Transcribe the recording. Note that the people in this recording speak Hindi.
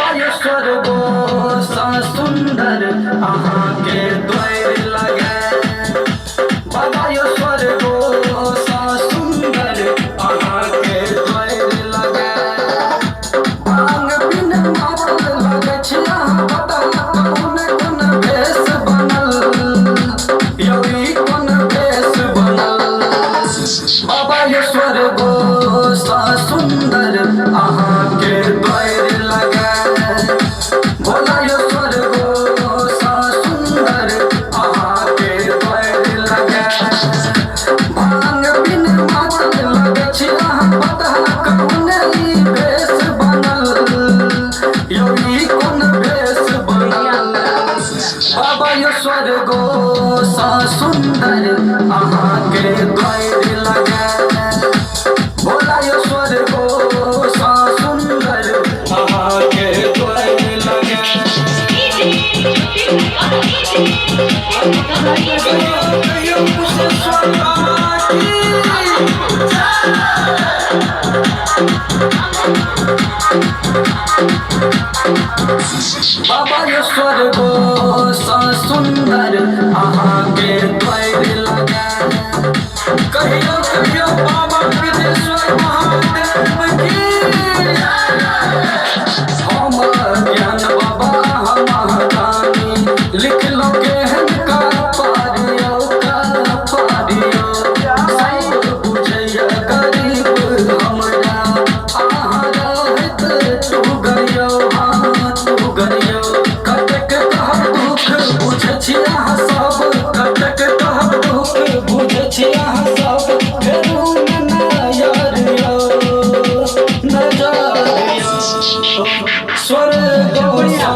बाबा यो स्वर्गो सा सुंदर अहाँ के द्वार लगे। बाबा यो स्वर्गो सा सुंदर अहाँ के द्वार लगे। भांग बिन मातल लगे छी अहाँ पता कोन कोन भेष बनल यौरी कोन भेष बनल। बाबा यो स्वर्गो सा सुंदर अहाँ के द्वार लगे। भोला यो स्वर्गो सा सुंदर अहाँ के द्वार लगे। भांग बिन मातल लगे छी अहाँ पता कोन ई भेष बनल यौरी कोन भेष बनल। बाबा यो स्वर्गो सा सुंदर अहाँ के द्वार लगे। भोला यो स्वर्गो सा सुंदर अहाँ के द्वार लगे। कहियो बाबा यो स्वर्गो सा सुंदर अहाँ के द्वार लगे। कहियो कहियो बाबा विदेश्वर महादेव की हम ज्ञान बाबा हम महादानी लिख लो केहन का पारियो सब बुझैया गरीब हमरा अहाँ रहत तू गरियो तू गरियो। कतेक कहब दुख बुझै छी अहाँ सब कतेक कहब दुख बुझै छी अहाँ सब फेरू नजरियो नजरियो स्वर्गो सा